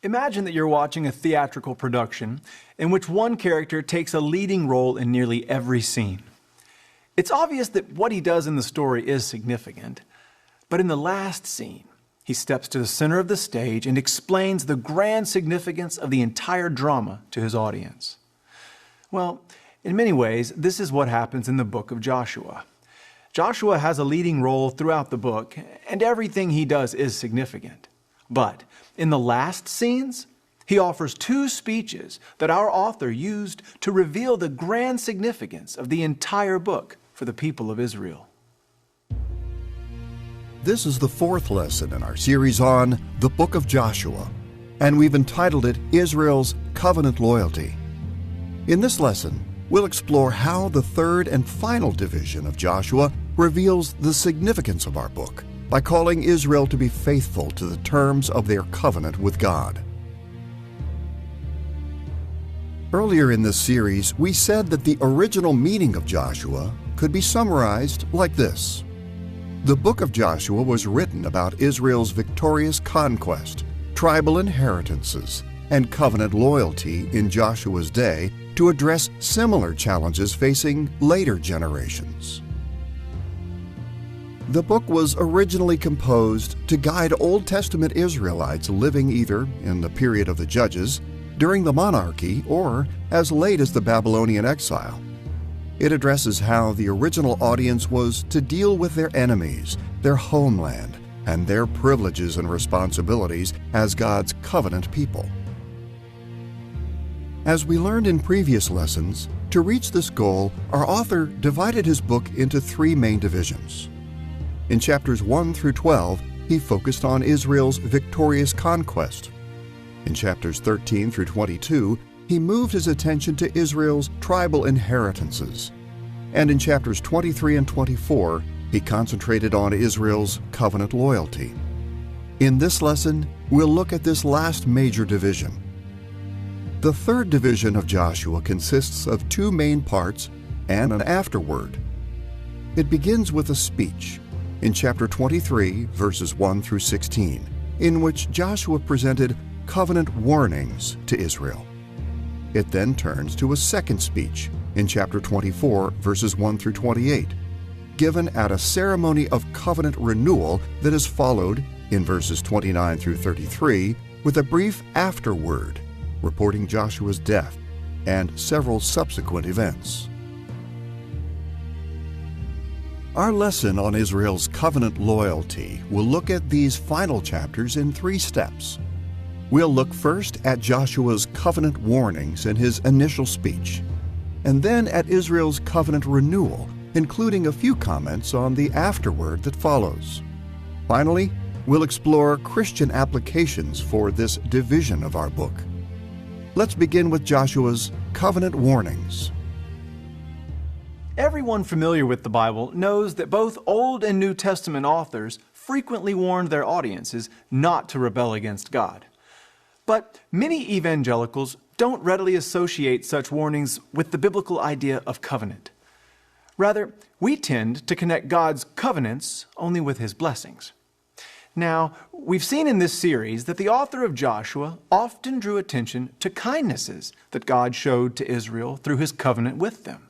Imagine that you're watching a theatrical production in which one character takes a leading role in nearly every scene. It's obvious that what he does in the story is significant, but in the last scene, he steps to the center of the stage and explains the grand significance of the entire drama to his audience. Well, in many ways, this is what happens in the book of Joshua. Joshua has a leading role throughout the book, and everything he does is significant. But in the last scenes, he offers two speeches that our author used to reveal the grand significance of the entire book for the people of Israel. This is the fourth lesson in our series on the book of Joshua, and we've entitled it Israel's Covenant Loyalty. In this lesson, we'll explore how the third and final division of Joshua reveals the significance of our book by calling Israel to be faithful to the terms of their covenant with God. Earlier in this series, we said that the original meaning of Joshua could be summarized like this. The book of Joshua was written about Israel's victorious conquest, tribal inheritances, and covenant loyalty in Joshua's day to address similar challenges facing later generations. The book was originally composed to guide Old Testament Israelites living either in the period of the Judges, during the monarchy, or as late as the Babylonian exile. It addresses how the original audience was to deal with their enemies, their homeland, and their privileges and responsibilities as God's covenant people. As we learned in previous lessons, to reach this goal, our author divided his book into three main divisions. In chapters 1 through 12, he focused on Israel's victorious conquest. In chapters 13 through 22, he moved his attention to Israel's tribal inheritances. And in chapters 23 and 24, he concentrated on Israel's covenant loyalty. In this lesson, we'll look at this last major division. The third division of Joshua consists of two main parts and an afterword. It begins with a speech in chapter 23, verses 1 through 16, in which Joshua presented covenant warnings to Israel. It then turns to a second speech in chapter 24, verses 1 through 28, given at a ceremony of covenant renewal that is followed in verses 29 through 33 with a brief afterword reporting Joshua's death and several subsequent events. Our lesson on Israel's covenant loyalty will look at these final chapters in three steps. We'll look first at Joshua's covenant warnings in his initial speech, and then at Israel's covenant renewal, including a few comments on the afterword that follows. Finally, we'll explore Christian applications for this division of our book. Let's begin with Joshua's covenant warnings. Everyone familiar with the Bible knows that both Old and New Testament authors frequently warned their audiences not to rebel against God. But many evangelicals don't readily associate such warnings with the biblical idea of covenant. Rather, we tend to connect God's covenants only with His blessings. Now, we've seen in this series that the author of Joshua often drew attention to kindnesses that God showed to Israel through His covenant with them.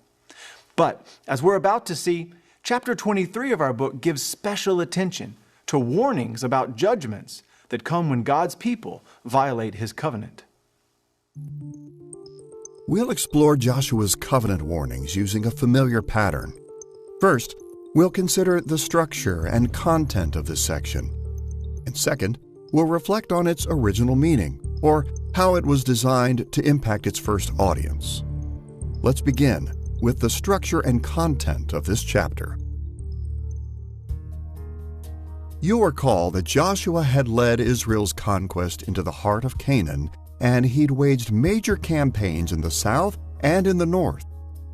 But, as we're about to see, chapter 23 of our book gives special attention to warnings about judgments that come when God's people violate His covenant. We'll explore Joshua's covenant warnings using a familiar pattern. First, we'll consider the structure and content of this section. And second, we'll reflect on its original meaning, or how it was designed to impact its first audience. Let's begin with the structure and content of this chapter. You'll recall that Joshua had led Israel's conquest into the heart of Canaan, and he'd waged major campaigns in the south and in the north.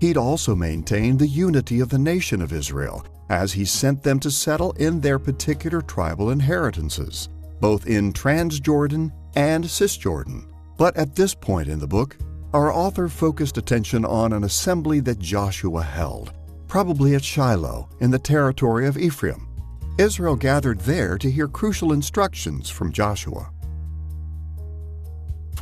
He'd also maintained the unity of the nation of Israel, as he sent them to settle in their particular tribal inheritances, both in Transjordan and Cisjordan. But at this point in the book, our author focused attention on an assembly that Joshua held, probably at Shiloh in the territory of Ephraim. Israel gathered there to hear crucial instructions from Joshua.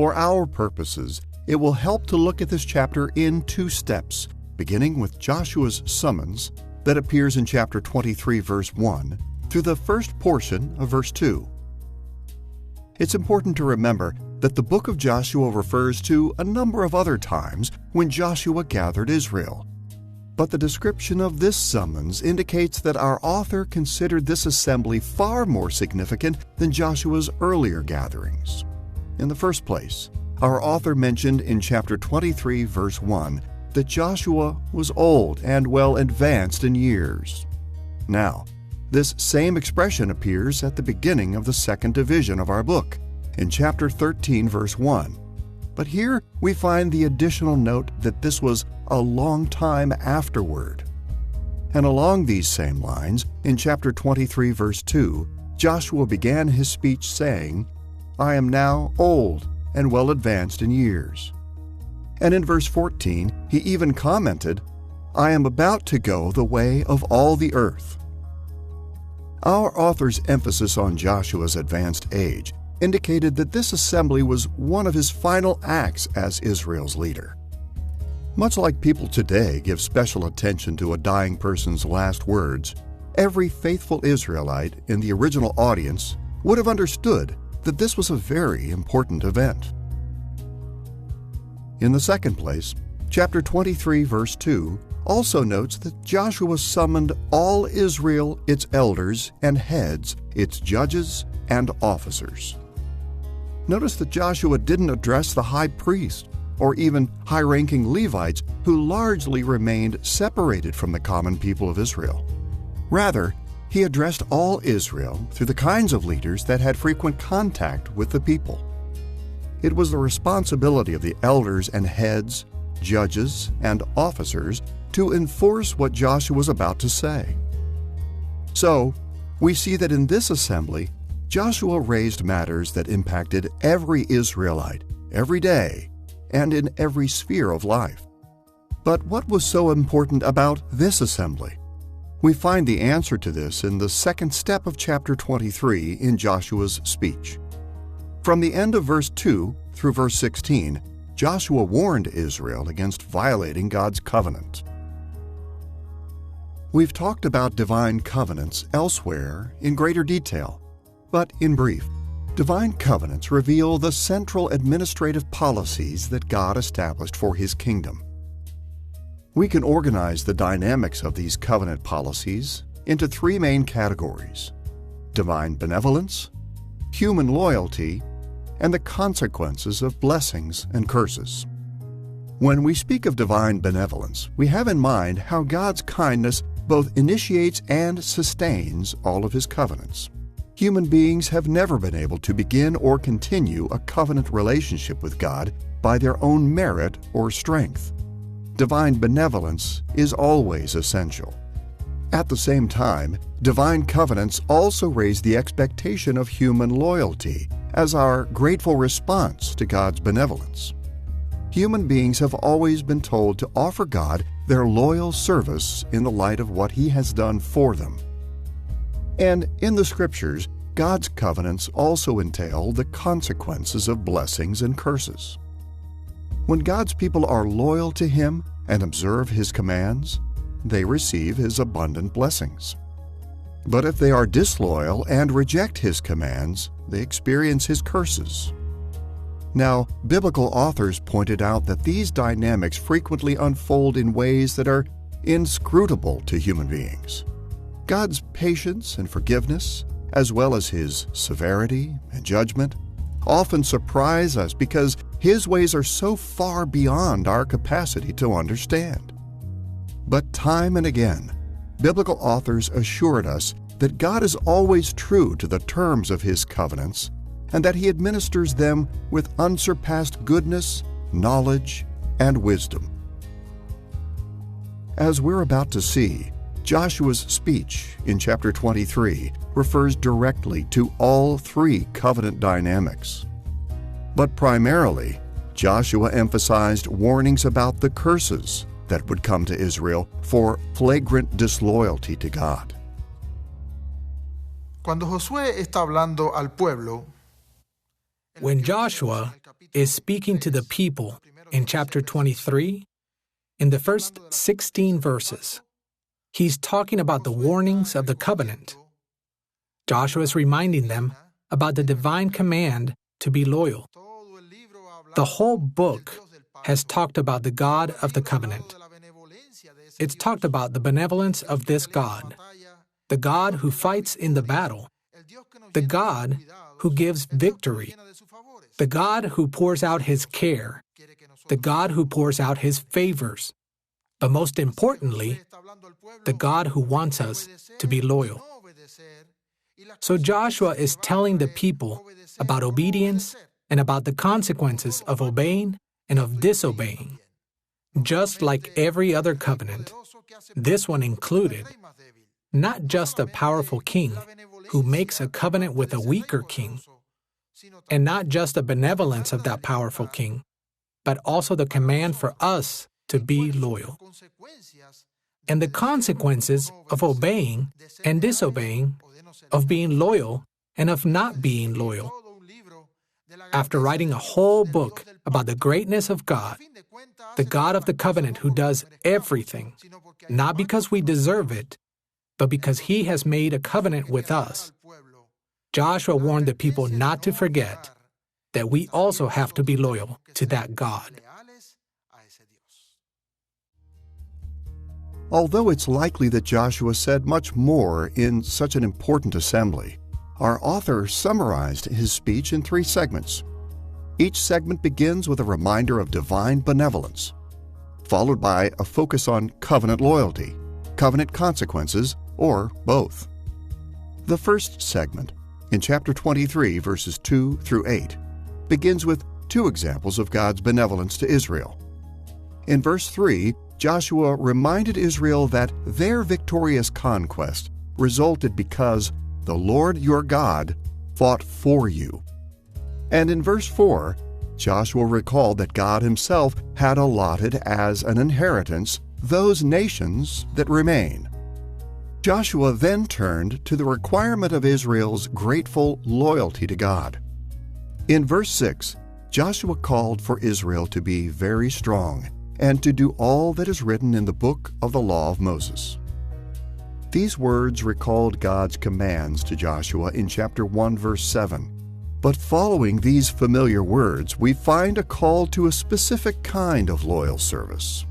For our purposes, it will help to look at this chapter in two steps, beginning with Joshua's summons that appears in chapter 23, verse 1, through the first portion of verse 2. It's important to remember that the book of Joshua refers to a number of other times when Joshua gathered Israel. But the description of this summons indicates that our author considered this assembly far more significant than Joshua's earlier gatherings. In the first place, our author mentioned in chapter 23, verse 1, that Joshua was old and well advanced in years. Now, this same expression appears at the beginning of the second division of our book, in chapter 13, verse 1. But here we find the additional note that this was a long time afterward. And along these same lines, in chapter 23, verse 2, Joshua began his speech saying, "I am now old and well advanced in years." And in verse 14, he even commented, "I am about to go the way of all the earth." Our author's emphasis on Joshua's advanced age indicated that this assembly was one of his final acts as Israel's leader. Much like people today give special attention to a dying person's last words, every faithful Israelite in the original audience would have understood that this was a very important event. In the second place, chapter 23, verse 2, also notes that Joshua summoned all Israel, its elders and heads, its judges and officers. Notice that Joshua didn't address the high priest or even high-ranking Levites who largely remained separated from the common people of Israel. Rather, he addressed all Israel through the kinds of leaders that had frequent contact with the people. It was the responsibility of the elders and heads, judges, and officers to enforce what Joshua was about to say. So, we see that in this assembly, Joshua raised matters that impacted every Israelite, every day, and in every sphere of life. But what was so important about this assembly? We find the answer to this in the second step of chapter 23 in Joshua's speech. From the end of verse 2 through verse 16, Joshua warned Israel against violating God's covenant. We've talked about divine covenants elsewhere in greater detail, but in brief, divine covenants reveal the central administrative policies that God established for His kingdom. We can organize the dynamics of these covenant policies into three main categories: divine benevolence, human loyalty, and the consequences of blessings and curses. When we speak of divine benevolence, we have in mind how God's kindness both initiates and sustains all of His covenants. Human beings have never been able to begin or continue a covenant relationship with God by their own merit or strength. Divine benevolence is always essential. At the same time, divine covenants also raise the expectation of human loyalty as our grateful response to God's benevolence. Human beings have always been told to offer God their loyal service in the light of what He has done for them. And in the Scriptures, God's covenants also entail the consequences of blessings and curses. When God's people are loyal to Him and observe His commands, they receive His abundant blessings. But if they are disloyal and reject His commands, they experience His curses. Now, biblical authors pointed out that these dynamics frequently unfold in ways that are inscrutable to human beings. God's patience and forgiveness, as well as His severity and judgment, often surprise us because His ways are so far beyond our capacity to understand. But time and again, biblical authors assured us that God is always true to the terms of His covenants and that He administers them with unsurpassed goodness, knowledge, and wisdom. As we're about to see, Joshua's speech in chapter 23 refers directly to all three covenant dynamics. But primarily, Joshua emphasized warnings about the curses that would come to Israel for flagrant disloyalty to God. Cuando Josué está hablando al pueblo, When Joshua is speaking to the people in chapter 23, in the first 16 verses, he's talking about the warnings of the covenant. Joshua is reminding them about the divine command to be loyal. The whole book has talked about the God of the covenant. It's talked about the benevolence of this God, the God who fights in the battle, the God who gives victory, the God who pours out his care, the God who pours out his favors, but most importantly, the God who wants us to be loyal. So Joshua is telling the people about obedience and about the consequences of obeying and of disobeying. Just like every other covenant, this one included not just a powerful king who makes a covenant with a weaker king, and not just the benevolence of that powerful king, but also the command for us to be loyal. And the consequences of obeying and disobeying, of being loyal and of not being loyal. After writing a whole book about the greatness of God, the God of the covenant who does everything, not because we deserve it, but because he has made a covenant with us, Joshua warned the people not to forget that we also have to be loyal to that God. Although it's likely that Joshua said much more in such an important assembly, our author summarized his speech in 3 segments. Each segment begins with a reminder of divine benevolence, followed by a focus on covenant loyalty, covenant consequences, or both. The first segment, in chapter 23, verses 2 through 8, begins with 2 examples of God's benevolence to Israel. In verse 3, Joshua reminded Israel that their victorious conquest resulted because the Lord your God fought for you. And in verse 4, Joshua recalled that God himself had allotted as an inheritance those nations that remain. Joshua then turned to the requirement of Israel's grateful loyalty to God. In verse 6, Joshua called for Israel to be very strong and to do all that is written in the book of the law of Moses. These words recalled God's commands to Joshua in chapter 1, verse 7. But following these familiar words, we find a call to a specific kind of loyal service.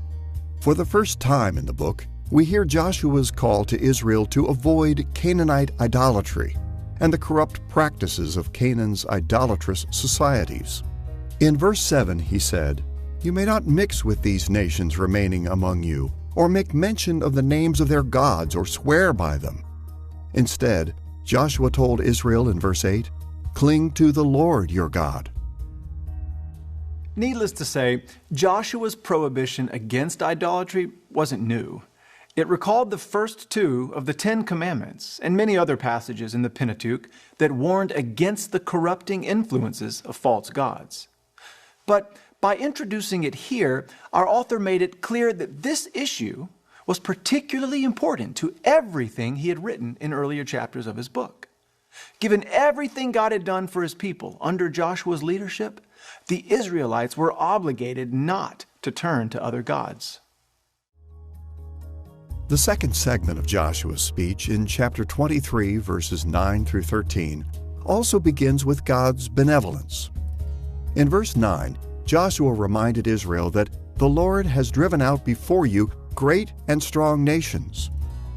For the first time in the book, we hear Joshua's call to Israel to avoid Canaanite idolatry and the corrupt practices of Canaan's idolatrous societies. In verse 7, he said, "You may not mix with these nations remaining among you, or make mention of the names of their gods or swear by them." Instead, Joshua told Israel in verse 8, "Cling to the Lord your God." Needless to say, Joshua's prohibition against idolatry wasn't new. It recalled the first 2 of the 10 Commandments and many other passages in the Pentateuch that warned against the corrupting influences of false gods. But by introducing it here, our author made it clear that this issue was particularly important to everything he had written in earlier chapters of his book. Given everything God had done for his people under Joshua's leadership, the Israelites were obligated not to turn to other gods. The second segment of Joshua's speech in chapter 23, verses 9 through 13, also begins with God's benevolence. In verse 9, Joshua reminded Israel that the Lord has driven out before you great and strong nations.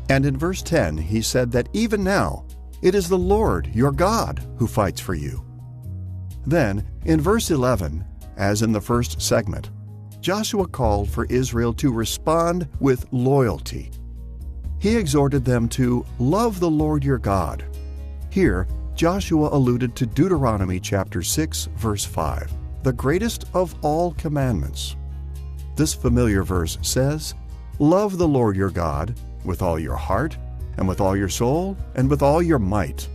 And in verse 10, he said that even now, it is the Lord your God who fights for you. Then, in verse 11, as in the first segment, Joshua called for Israel to respond with loyalty. He exhorted them to love the Lord your God. Here, Joshua alluded to Deuteronomy chapter 6, verse 5, the greatest of all commandments. This familiar verse says, "Love the Lord your God with all your heart, and with all your soul, and with all your might."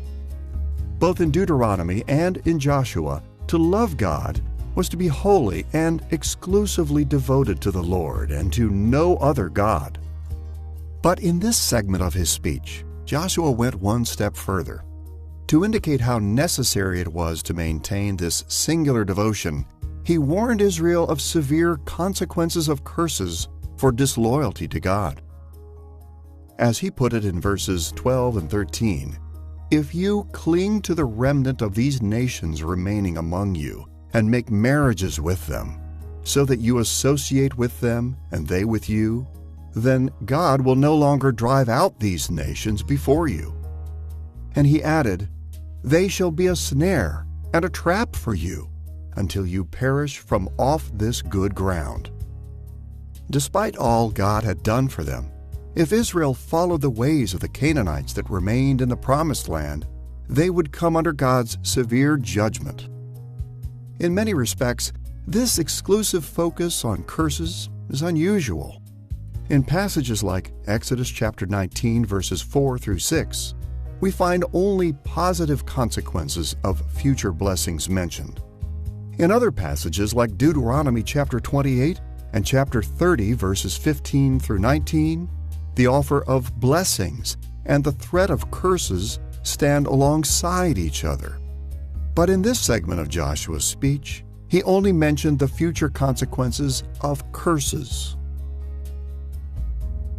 Both in Deuteronomy and in Joshua, to love God was to be holy and exclusively devoted to the Lord and to no other God. But in this segment of his speech, Joshua went one step further. To indicate how necessary it was to maintain this singular devotion, he warned Israel of severe consequences of curses for disloyalty to God. As he put it in verses 12 and 13, "If you cling to the remnant of these nations remaining among you, and make marriages with them, so that you associate with them and they with you, then God will no longer drive out these nations before you." And he added, "They shall be a snare and a trap for you, until you perish from off this good ground." Despite all God had done for them, if Israel followed the ways of the Canaanites that remained in the Promised Land, they would come under God's severe judgment. In many respects, this exclusive focus on curses is unusual. In passages like Exodus chapter 19, verses 4 through 6, we find only positive consequences of future blessings mentioned. In other passages like Deuteronomy chapter 28 and chapter 30, verses 15 through 19, the offer of blessings and the threat of curses stand alongside each other. But in this segment of Joshua's speech, he only mentioned the future consequences of curses.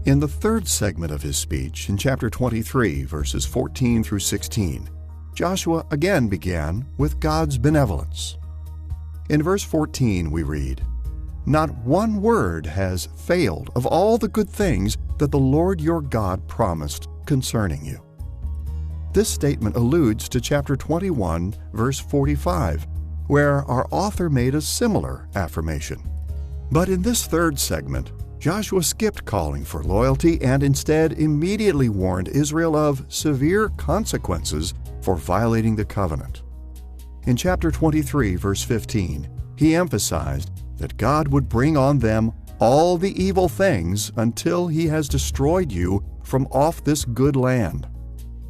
In the third segment of his speech, in chapter 23, verses 14 through 16, Joshua again began with God's benevolence. In verse 14 we read, "Not one word has failed of all the good things that the Lord your God promised concerning you." This statement alludes to chapter 21, verse 45, where our author made a similar affirmation. But in this third segment, Joshua skipped calling for loyalty and instead immediately warned Israel of severe consequences for violating the covenant. In chapter 23, verse 15, he emphasized that God would bring on them all the evil things until he has destroyed you from off this good land.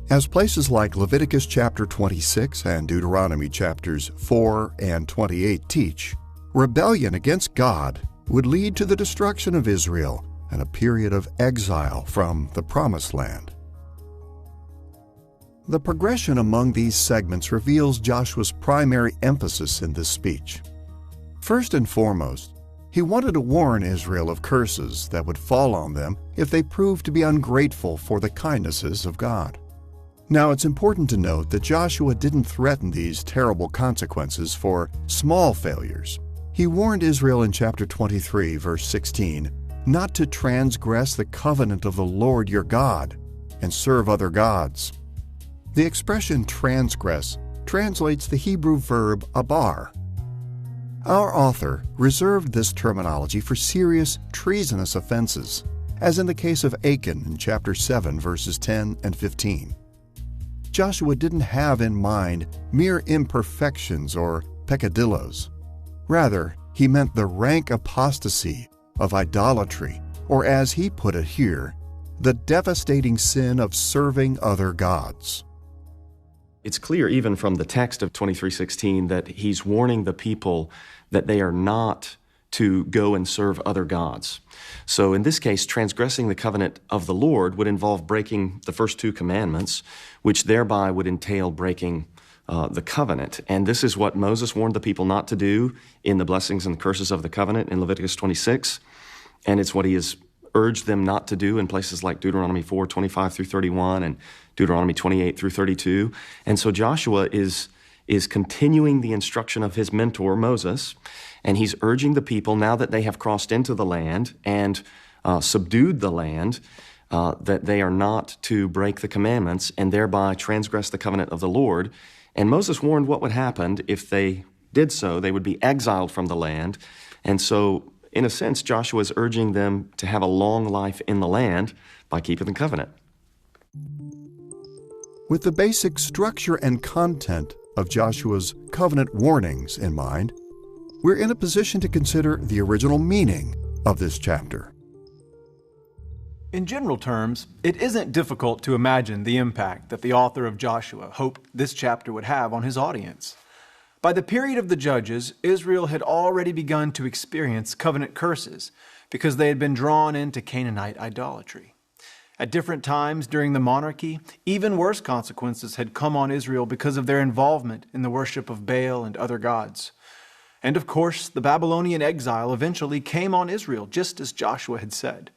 As places like Leviticus chapter 26 and Deuteronomy chapters 4 and 28 teach, rebellion against God would lead to the destruction of Israel and a period of exile from the Promised Land. The progression among these segments reveals Joshua's primary emphasis in this speech. First and foremost, he wanted to warn Israel of curses that would fall on them if they proved to be ungrateful for the kindnesses of God. Now, it's important to note that Joshua didn't threaten these terrible consequences for small failures. He warned Israel in chapter 23, verse 16, not to transgress the covenant of the Lord your God and serve other gods. The expression transgress translates the Hebrew verb abar. Our author reserved this terminology for serious treasonous offenses, as in the case of Achan in chapter 7, verses 10 and 15. Joshua didn't have in mind mere imperfections or peccadillos. Rather, he meant the rank apostasy of idolatry, or as he put it here, the devastating sin of serving other gods. It's clear even from the text of 23:16 that he's warning the people that they are not to go and serve other gods. So in this case, transgressing the covenant of the Lord would involve breaking the first two commandments, which thereby would entail breaking the covenant. And this is what Moses warned the people not to do in the blessings and curses of the covenant in Leviticus 26. And it's what he has urged them not to do in places like Deuteronomy 4, 25 through 31 and Deuteronomy 28 through 32. And so Joshua is continuing the instruction of his mentor, Moses, and he's urging the people, now that they have crossed into the land and subdued the land, that they are not to break the commandments and thereby transgress the covenant of the Lord. And Moses warned what would happen if they did so. They would be exiled from the land. And so, in a sense, Joshua is urging them to have a long life in the land by keeping the covenant. With the basic structure and content of Joshua's covenant warnings in mind, we're in a position to consider the original meaning of this chapter. In general terms, it isn't difficult to imagine the impact that the author of Joshua hoped this chapter would have on his audience. By the period of the Judges, Israel had already begun to experience covenant curses because they had been drawn into Canaanite idolatry. At different times during the monarchy, even worse consequences had come on Israel because of their involvement in the worship of Baal and other gods. And of course, the Babylonian exile eventually came on Israel, just as Joshua had said.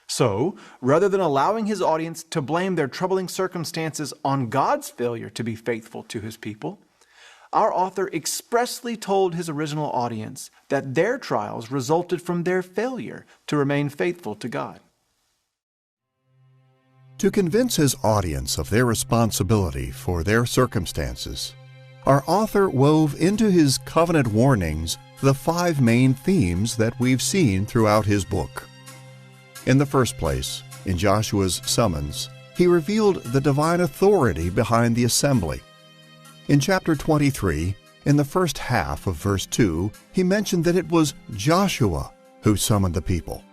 So, rather than allowing his audience to blame their troubling circumstances on God's failure to be faithful to his people, our author expressly told his original audience that their trials resulted from their failure to remain faithful to God. To convince his audience of their responsibility for their circumstances, our author wove into his covenant warnings the 5 main themes that we've seen throughout his book. In the first place, in Joshua's summons, he revealed the divine authority behind the assembly. In chapter 23, in the first half of verse 2, he mentioned that it was Joshua who summoned the people.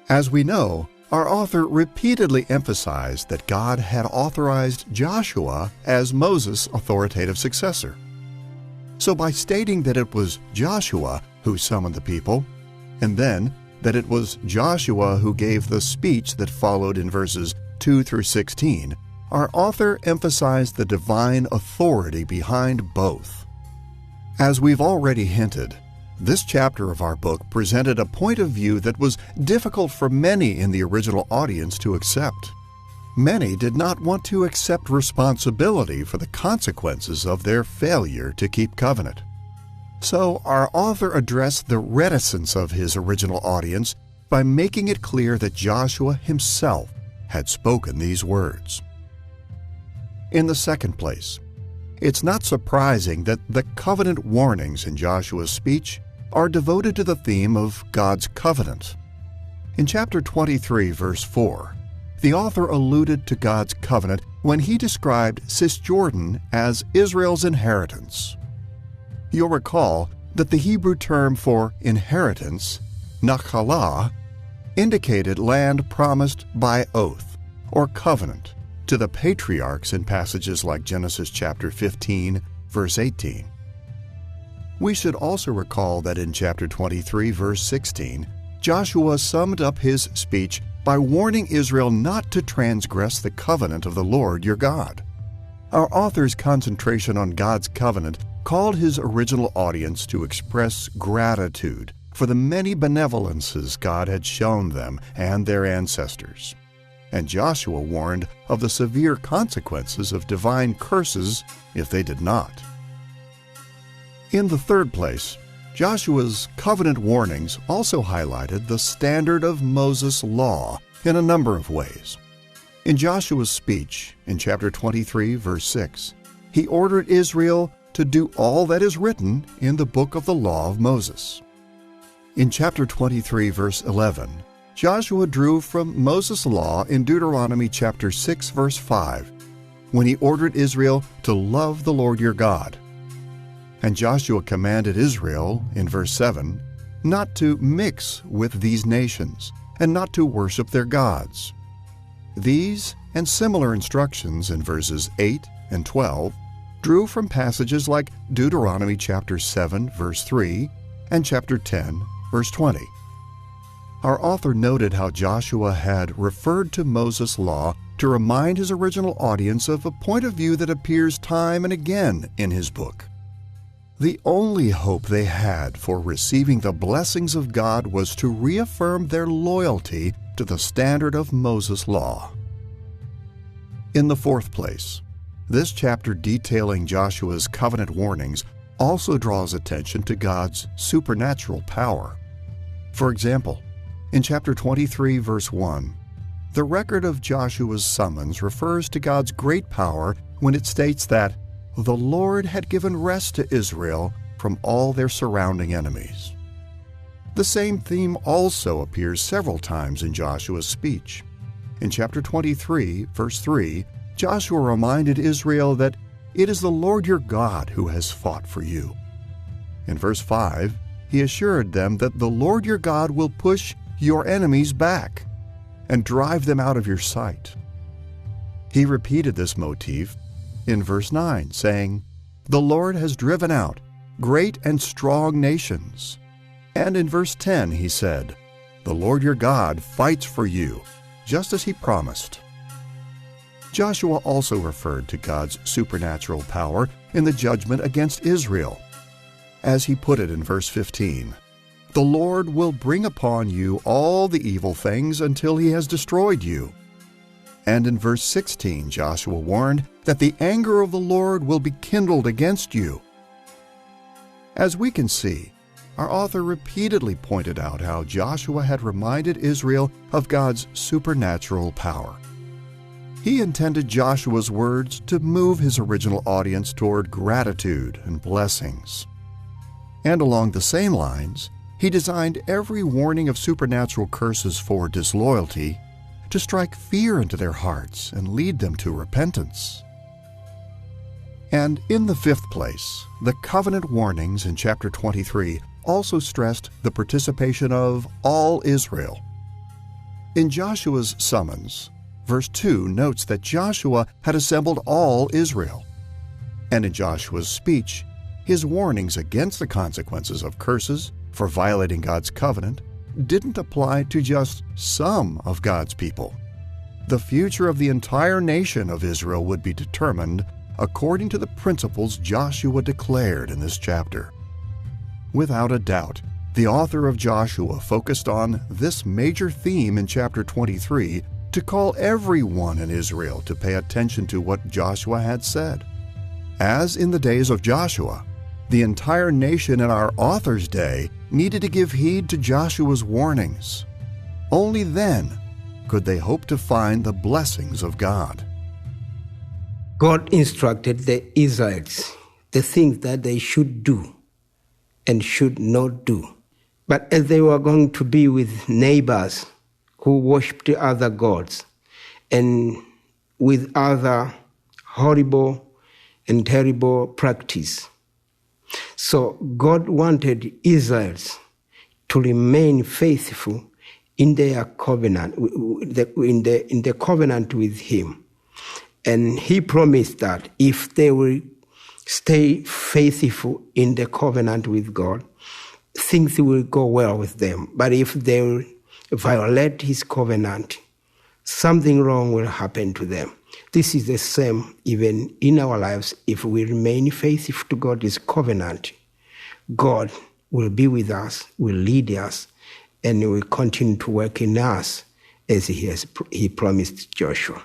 As we know, our author repeatedly emphasized that God had authorized Joshua as Moses' authoritative successor. So by stating that it was Joshua who summoned the people, and then that it was Joshua who gave the speech that followed in verses 2 through 16, our author emphasized the divine authority behind both. As we've already hinted, this chapter of our book presented a point of view that was difficult for many in the original audience to accept. Many did not want to accept responsibility for the consequences of their failure to keep covenant. So our author addressed the reticence of his original audience by making it clear that Joshua himself had spoken these words. In the second place, it's not surprising that the covenant warnings in Joshua's speech are devoted to the theme of God's covenant. In chapter 23, verse 4, the author alluded to God's covenant when he described Cisjordan as Israel's inheritance. You'll recall that the Hebrew term for inheritance, nachalah, indicated land promised by oath or covenant to the patriarchs in passages like Genesis chapter 15, verse 18. We should also recall that in chapter 23, verse 16, Joshua summed up his speech by warning Israel not to transgress the covenant of the Lord your God. Our author's concentration on God's covenant called his original audience to express gratitude for the many benevolences God had shown them and their ancestors. And Joshua warned of the severe consequences of divine curses if they did not. In the third place, Joshua's covenant warnings also highlighted the standard of Moses' law in a number of ways. In Joshua's speech, in chapter 23, verse 6, he ordered Israel to do all that is written in the book of the law of Moses. In chapter 23, verse 11, Joshua drew from Moses' law in Deuteronomy chapter 6, verse 5, when he ordered Israel to love the Lord your God. And Joshua commanded Israel, in verse 7, not to mix with these nations and not to worship their gods. These and similar instructions in verses 8 and 12 drew from passages like Deuteronomy chapter 7, verse 3, and chapter 10, verse 20. Our author noted how Joshua had referred to Moses' law to remind his original audience of a point of view that appears time and again in his book. The only hope they had for receiving the blessings of God was to reaffirm their loyalty to the standard of Moses' law. In the fourth place, this chapter detailing Joshua's covenant warnings also draws attention to God's supernatural power. For example, in chapter 23, verse 1, the record of Joshua's summons refers to God's great power when it states that the Lord had given rest to Israel from all their surrounding enemies. The same theme also appears several times in Joshua's speech. In chapter 23, verse 3, Joshua reminded Israel that it is the Lord your God who has fought for you. In verse 5, he assured them that the Lord your God will push your enemies back and drive them out of your sight. He repeated this motif in verse 9, saying, "The Lord has driven out great and strong nations." And in verse 10 he said, "The Lord your God fights for you, just as he promised. Joshua also referred to God's supernatural power in the judgment against Israel. As he put it in verse 15, "The Lord will bring upon you all the evil things until he has destroyed you." And in verse 16, Joshua warned that the anger of the Lord will be kindled against you. As we can see, our author repeatedly pointed out how Joshua had reminded Israel of God's supernatural power. He intended Joshua's words to move his original audience toward gratitude and blessings. And along the same lines, he designed every warning of supernatural curses for disloyalty to strike fear into their hearts and lead them to repentance. And in the fifth place, the covenant warnings in chapter 23 also stressed the participation of all Israel. In Joshua's summons, verse 2 notes that Joshua had assembled all Israel. And in Joshua's speech, his warnings against the consequences of curses for violating God's covenant didn't apply to just some of God's people. The future of the entire nation of Israel would be determined according to the principles Joshua declared in this chapter. Without a doubt, the author of Joshua focused on this major theme in chapter 23 to call everyone in Israel to pay attention to what Joshua had said. As in the days of Joshua, the entire nation in our author's day needed to give heed to Joshua's warnings. Only then could they hope to find the blessings of God. God instructed the Israelites the things that they should do and should not do. But as they were going to be with neighbors who worshipped other gods and with other horrible and terrible practice, so God wanted Israelites to remain faithful in their covenant, in the covenant with Him. And He promised that if they will stay faithful in the covenant with God, things will go well with them. But if they will violate His covenant, something wrong will happen to them. This is the same even in our lives. If we remain faithful to God's covenant, God will be with us, will lead us, and will continue to work in us as He promised Joshua.